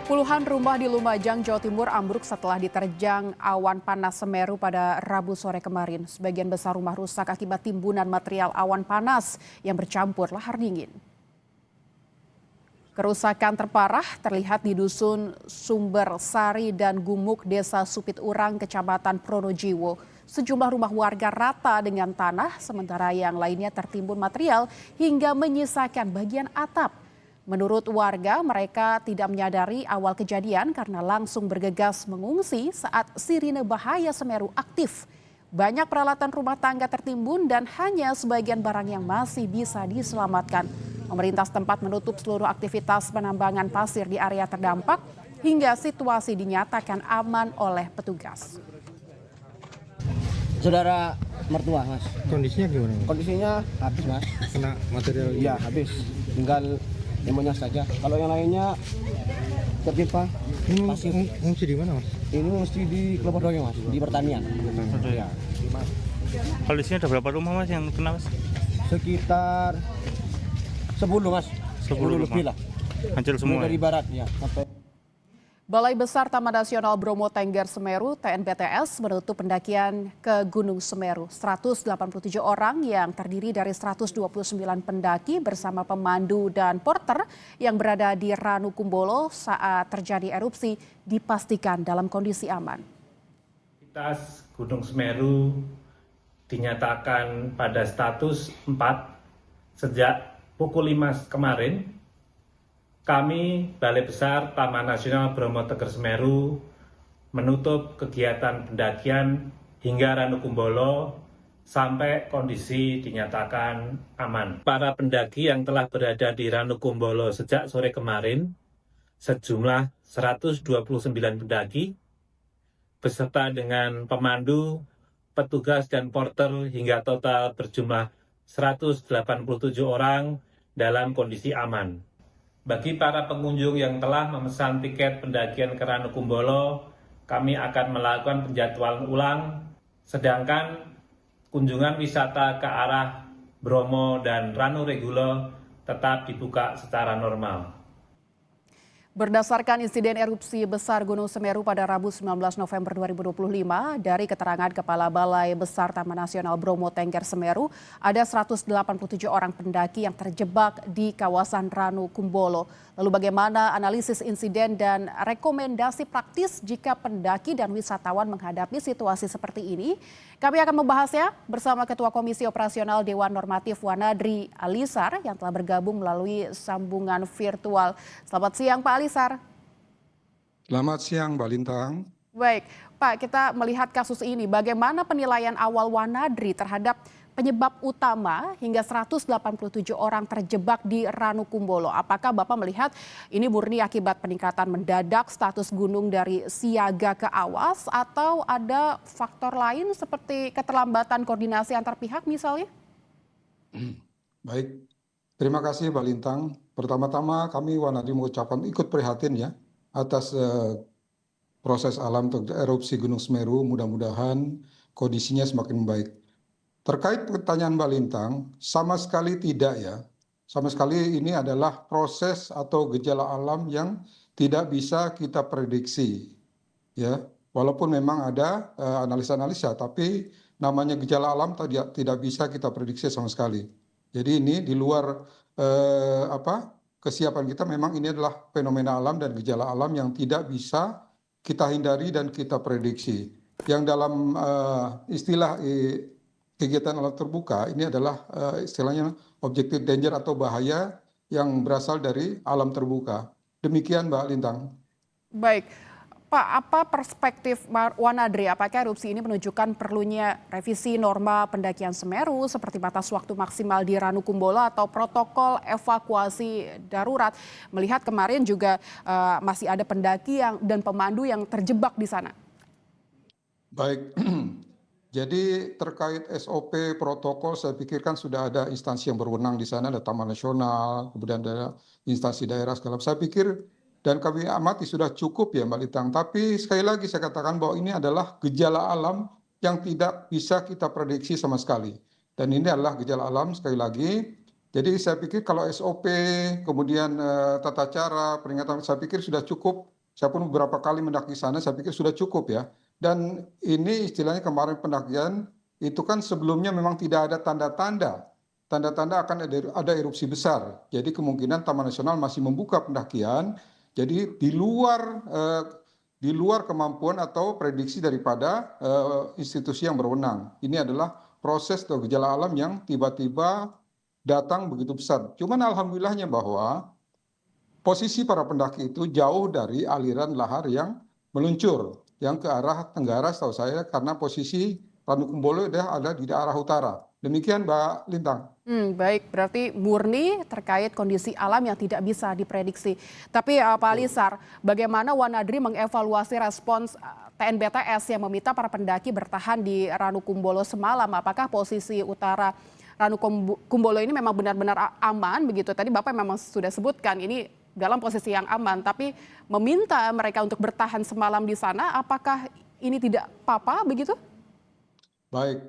Puluhan rumah di Lumajang, Jawa Timur ambruk setelah diterjang awan panas Semeru pada Rabu sore kemarin. Sebagian besar rumah rusak akibat timbunan material awan panas yang bercampur lahar dingin. Kerusakan terparah terlihat di dusun Sumber Sari dan Gumuk, Desa Supit Urang, Kecamatan Pronojiwo. Sejumlah rumah warga rata dengan tanah, sementara yang lainnya tertimbun material hingga menyisakan bagian atap. Menurut warga, mereka tidak menyadari awal kejadian karena langsung bergegas mengungsi saat sirine bahaya Semeru aktif. Banyak peralatan rumah tangga tertimbun dan hanya sebagian barang yang masih bisa diselamatkan. Pemerintah setempat menutup seluruh aktivitas penambangan pasir di area terdampak hingga situasi dinyatakan aman oleh petugas. Saudara mertua, Mas. Kondisinya gimana, Mas? Kondisinya habis, Mas. Kena material Iya, habis. Tinggal demonya saja. Kalau yang lainnya tertimpa ini pasir. ngungsi di mana, Mas? Ini mesti di Kelapa Doyong, Mas, di pertanian. Ya. Kondisinya ada berapa rumah, Mas, yang kena, Mas? Sekitar 10, Mas. 10 lebih rumah. lah. Hancur semua. Dari Ya? barat ya sampai Balai Besar Taman Nasional Bromo Tengger Semeru (TNBTS) menutup pendakian ke Gunung Semeru. 187 orang yang terdiri dari 129 pendaki bersama pemandu dan porter yang berada di Ranukumbolo saat terjadi erupsi dipastikan dalam kondisi aman. Aktivitas Gunung Semeru dinyatakan pada status 4 sejak pukul 5 kemarin. Kami, Balai Besar Taman Nasional Bromo Tengger Semeru, menutup kegiatan pendakian hingga Ranukumbolo sampai kondisi dinyatakan aman. Para pendaki yang telah berada di Ranukumbolo sejak sore kemarin, sejumlah 129 pendaki, beserta dengan pemandu, petugas dan porter hingga total berjumlah 187 orang dalam kondisi aman. Bagi para pengunjung yang telah memesan tiket pendakian ke Ranukumbolo, kami akan melakukan penjadwalan ulang, sedangkan kunjungan wisata ke arah Bromo dan Ranuregulo tetap dibuka secara normal. Berdasarkan insiden erupsi besar Gunung Semeru pada Rabu 19 November 2025, dari keterangan Kepala Balai Besar Taman Nasional Bromo Tengger Semeru, ada 187 orang pendaki yang terjebak di kawasan Ranukumbolo. Lalu bagaimana analisis insiden dan rekomendasi praktis jika pendaki dan wisatawan menghadapi situasi seperti ini? Kami akan membahasnya bersama Ketua Komisi Operasional Dewan Normatif Wanadri Alisar yang telah bergabung melalui sambungan virtual. Selamat siang Pak Alisar. Selamat siang, Mbak Lintang. Baik, Pak, kita melihat kasus ini. Bagaimana penilaian awal Wanadri terhadap penyebab utama hingga 187 orang terjebak di Ranukumbolo? Apakah Bapak melihat ini murni akibat peningkatan mendadak status gunung dari siaga ke awas atau ada faktor lain seperti keterlambatan koordinasi antar pihak misalnya? Baik, terima kasih Mbak Lintang. Pertama-tama kami Wanadri mengucapkan ikut prihatin ya atas proses alam erupsi Gunung Semeru. Mudah-mudahan kondisinya semakin membaik. Terkait pertanyaan Mbak Lintang, sama sekali tidak ya. Sama sekali ini adalah proses atau gejala alam yang tidak bisa kita prediksi. Ya, walaupun memang ada analisa-analisa, tapi namanya gejala alam tidak bisa kita prediksi sama sekali. Jadi ini di luar kesiapan kita, memang ini adalah fenomena alam dan gejala alam yang tidak bisa kita hindari dan kita prediksi. Yang dalam istilah kegiatan alam terbuka ini adalah istilahnya objective danger atau bahaya yang berasal dari alam terbuka. Demikian Mbak Lintang. Baik, Pak, apa perspektif Wanadri? Apakah erupsi ini menunjukkan perlunya revisi norma pendakian Semeru seperti batas waktu maksimal di Ranukumbolo atau protokol evakuasi darurat? Melihat kemarin juga masih ada pendaki dan pemandu yang terjebak di sana. Baik. Jadi terkait SOP protokol, saya pikirkan sudah ada instansi yang berwenang di sana, ada Taman Nasional, kemudian ada instansi daerah segala. Saya pikir dan kami amati sudah cukup ya Mbak Litang. Tapi sekali lagi saya katakan bahwa ini adalah gejala alam yang tidak bisa kita prediksi sama sekali. Dan ini adalah gejala alam sekali lagi Jadi saya pikir kalau SOP, kemudian tata cara, peringatan, saya pikir sudah cukup. Saya pun beberapa kali mendaki sana, saya pikir sudah cukup ya. Dan ini istilahnya kemarin pendakian, itu kan sebelumnya memang tidak ada tanda-tanda. Tanda-tanda akan ada erupsi besar. Jadi kemungkinan Taman Nasional masih membuka pendakian. Jadi di luar kemampuan atau prediksi daripada institusi yang berwenang. Ini adalah proses atau gejala alam yang tiba-tiba datang begitu besar. Cuman alhamdulillahnya bahwa posisi para pendaki itu jauh dari aliran lahar yang meluncur, yang ke arah tenggara setahu saya, karena posisi Ranukumbolo ada di arah utara. Demikian Mbak Lintang. Baik, berarti murni terkait kondisi alam yang tidak bisa diprediksi. Tapi Pak Alisar, bagaimana Wanadri mengevaluasi respons TNBTS yang meminta para pendaki bertahan di Ranukumbolo semalam? Apakah posisi utara Ranukumbolo ini memang benar-benar aman begitu? Tadi Bapak memang sudah sebutkan ini dalam posisi yang aman, tapi meminta mereka untuk bertahan semalam di sana, apakah ini tidak apa-apa begitu? Baik,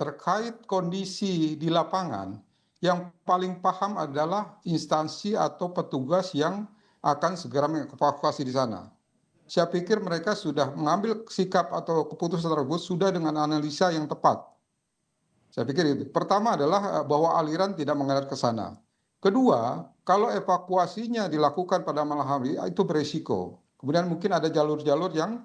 terkait kondisi di lapangan, yang paling paham adalah instansi atau petugas yang akan segera mengevakuasi di sana. Saya pikir mereka sudah mengambil sikap atau keputusan tersebut sudah dengan analisa yang tepat. Saya pikir itu. Pertama adalah bahwa aliran tidak mengalir ke sana. Kedua, kalau evakuasinya dilakukan pada malam hari, itu beresiko. Kemudian mungkin ada jalur-jalur yang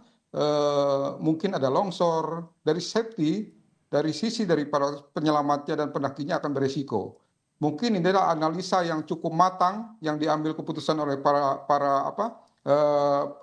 mungkin ada longsor. Dari safety, dari sisi dari para penyelamatnya dan pendakinya akan beresiko. Mungkin ini adalah analisa yang cukup matang yang diambil keputusan oleh para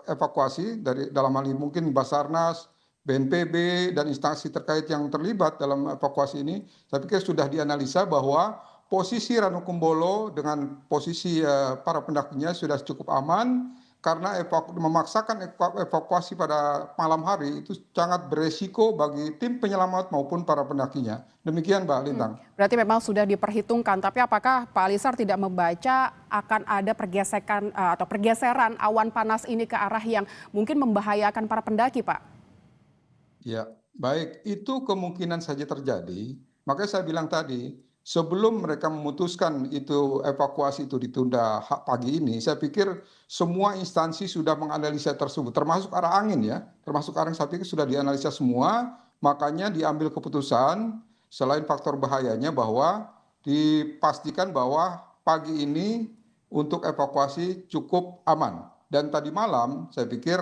evakuasi dari dalam hal ini mungkin Basarnas, BNPB dan instansi terkait yang terlibat dalam evakuasi ini. Saya pikir sudah dianalisa bahwa posisi Ranukumbolo dengan posisi para pendakinya sudah cukup aman, karena memaksakan evakuasi pada malam hari itu sangat beresiko bagi tim penyelamat maupun para pendakinya. Demikian Mbak Lintang. Berarti memang sudah diperhitungkan, tapi apakah Pak Alisar tidak membaca akan ada pergesekan atau pergeseran awan panas ini ke arah yang mungkin membahayakan para pendaki, Pak? Ya, baik, itu kemungkinan saja terjadi. Makanya saya bilang tadi, sebelum mereka memutuskan itu evakuasi itu ditunda pagi ini, saya pikir semua instansi sudah menganalisa tersebut, termasuk arah angin ya, termasuk arah saya pikir sudah dianalisa semua, makanya diambil keputusan selain faktor bahayanya bahwa dipastikan bahwa pagi ini untuk evakuasi cukup aman. Dan tadi malam saya pikir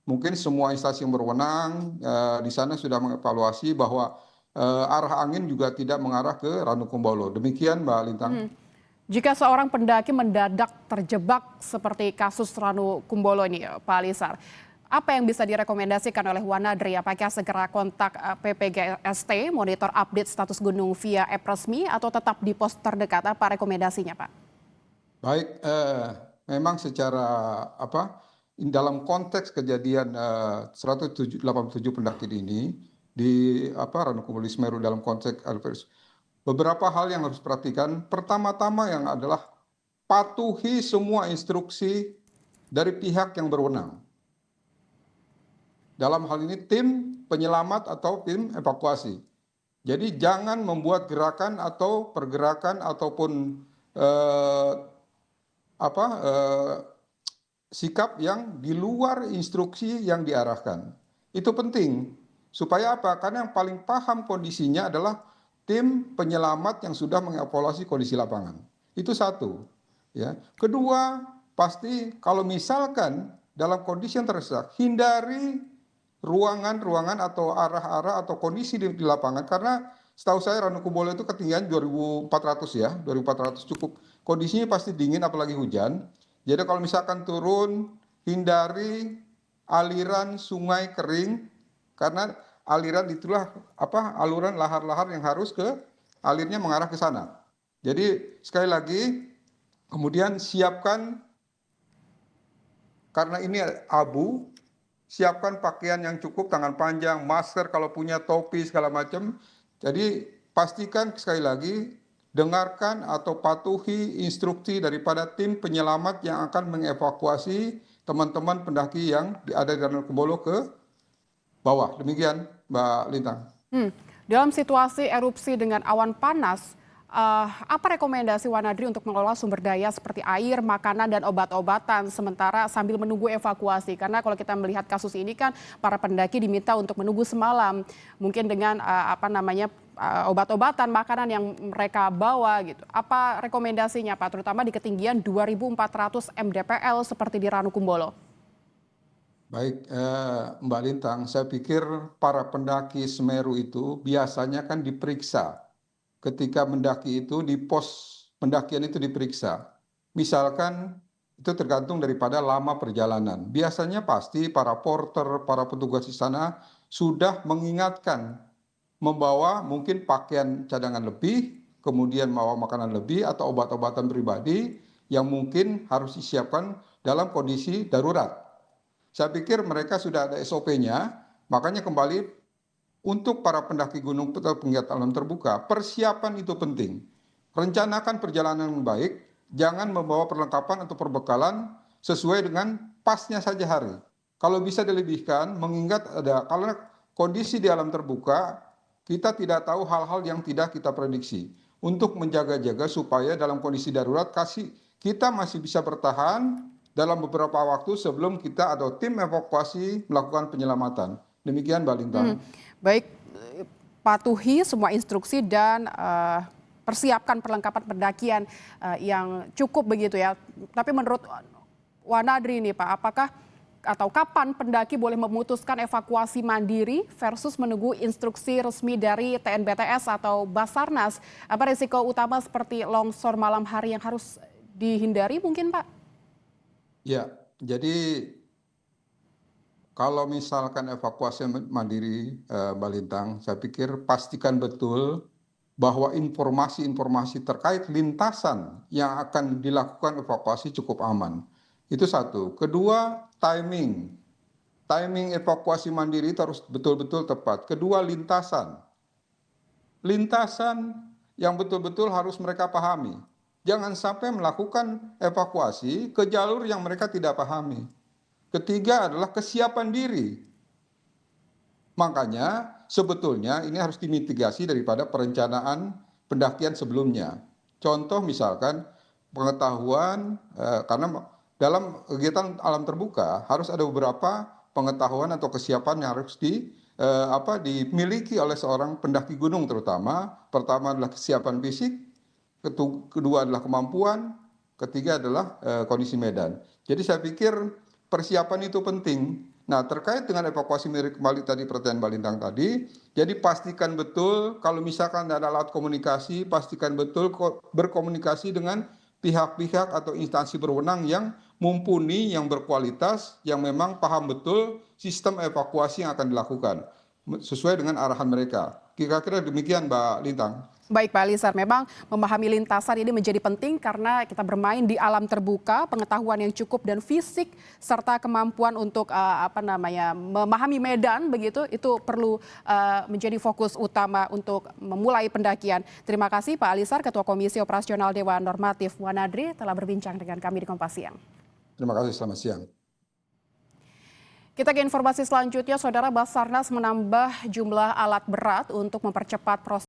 mungkin semua instansi yang berwenang di sana sudah mengevaluasi bahwa arah angin juga tidak mengarah ke Ranukumbolo. Demikian Mbak Lintang. Jika seorang pendaki mendadak terjebak seperti kasus Ranukumbolo ini, Pak Alisar, apa yang bisa direkomendasikan oleh Wanadri? Apakah segera kontak PPGST, monitor update status gunung via app resmi, atau tetap di pos terdekat? Apa rekomendasinya, Pak? Baik, memang secara dalam konteks kejadian 187 pendaki ini di Ranukumbolo Semeru dalam konteks beberapa hal yang harus diperhatikan. Pertama-tama yang adalah patuhi semua instruksi dari pihak yang berwenang. Dalam hal ini tim penyelamat atau tim evakuasi. Jadi jangan membuat gerakan atau pergerakan ataupun sikap yang di luar instruksi yang diarahkan. Itu penting. Supaya apa? Karena yang paling paham kondisinya adalah tim penyelamat yang sudah mengevaluasi kondisi lapangan. Itu satu. Ya. Kedua, pasti kalau misalkan dalam kondisi yang terdesak, hindari ruangan-ruangan atau arah-arah atau kondisi di lapangan. Karena setahu saya Ranukumbolo itu ketinggian 2.400 ya, 2.400 cukup. Kondisinya pasti dingin apalagi hujan. Jadi kalau misalkan turun, hindari aliran sungai kering, karena aliran itulah aluran lahar-lahar yang harus alirnya mengarah ke sana. Jadi sekali lagi, kemudian siapkan, karena ini abu, siapkan pakaian yang cukup, tangan panjang, masker kalau punya, topi segala macam. Jadi pastikan sekali lagi, dengarkan atau patuhi instruksi daripada tim penyelamat yang akan mengevakuasi teman-teman pendaki yang ada di Ranukumbolo ke bawah. Demikian Mbak Lintang. Dalam situasi erupsi dengan awan panas, Apa rekomendasi Wanadri untuk mengelola sumber daya seperti air, makanan, dan obat-obatan sementara sambil menunggu evakuasi? Karena kalau kita melihat kasus ini kan para pendaki diminta untuk menunggu semalam, mungkin dengan obat-obatan, makanan yang mereka bawa gitu. Apa rekomendasinya Pak, terutama di ketinggian 2.400 mdpl seperti di Ranukumbolo? Baik, Mbak Lintang, saya pikir para pendaki Semeru itu biasanya kan diperiksa. Ketika mendaki itu di pos pendakian itu diperiksa. Misalkan itu tergantung daripada lama perjalanan. Biasanya pasti para porter, para petugas di sana sudah mengingatkan membawa mungkin pakaian cadangan lebih, kemudian membawa makanan lebih atau obat-obatan pribadi yang mungkin harus disiapkan dalam kondisi darurat. Saya pikir mereka sudah ada SOP-nya, makanya kembali untuk para pendaki gunung atau penggiat alam terbuka, persiapan itu penting. Rencanakan perjalanan yang baik, jangan membawa perlengkapan atau perbekalan sesuai dengan pasnya saja hari. Kalau bisa dilebihkan, mengingat karena kondisi di alam terbuka, kita tidak tahu hal-hal yang tidak kita prediksi. Untuk menjaga-jaga supaya dalam kondisi darurat, kita masih bisa bertahan dalam beberapa waktu sebelum kita atau tim evakuasi melakukan penyelamatan. Demikian Mbak Lintang. Baik, patuhi semua instruksi dan persiapkan perlengkapan pendakian yang cukup begitu ya. Tapi menurut Wanadri nih Pak, apakah atau kapan pendaki boleh memutuskan evakuasi mandiri versus menunggu instruksi resmi dari TNBTS atau Basarnas? Apa risiko utama seperti longsor malam hari yang harus dihindari mungkin Pak? Ya, jadi kalau misalkan evakuasi mandiri, Mbak Lintang, saya pikir pastikan betul bahwa informasi-informasi terkait lintasan yang akan dilakukan evakuasi cukup aman. Itu satu. Kedua, timing. Timing evakuasi mandiri itu harus betul-betul tepat. Kedua, lintasan. Lintasan yang betul-betul harus mereka pahami. Jangan sampai melakukan evakuasi ke jalur yang mereka tidak pahami. Ketiga adalah kesiapan diri. Makanya sebetulnya ini harus dimitigasi daripada perencanaan pendakian sebelumnya. Contoh misalkan pengetahuan, karena dalam kegiatan alam terbuka harus ada beberapa pengetahuan atau kesiapan yang harus dimiliki oleh seorang pendaki gunung terutama. Pertama adalah kesiapan fisik, kedua adalah kemampuan, ketiga adalah kondisi medan. Jadi saya pikir persiapan itu penting. Nah, terkait dengan evakuasi mandiri kembali tadi pertanyaan Mbak Lintang tadi, jadi pastikan betul kalau misalkan ada alat komunikasi, pastikan betul berkomunikasi dengan pihak-pihak atau instansi berwenang yang mumpuni, yang berkualitas, yang memang paham betul sistem evakuasi yang akan dilakukan sesuai dengan arahan mereka. Kira-kira demikian Mbak Lintang. Baik Pak Alisar, memang memahami lintasan ini menjadi penting karena kita bermain di alam terbuka, pengetahuan yang cukup dan fisik serta kemampuan untuk memahami medan begitu itu perlu menjadi fokus utama untuk memulai pendakian. Terima kasih Pak Alisar, Ketua Komisi Operasional Dewan Normatif Wanadri telah berbincang dengan kami di Kompas Siang. Terima kasih, selamat siang. Kita ke informasi selanjutnya, Saudara. Basarnas menambah jumlah alat berat untuk mempercepat proses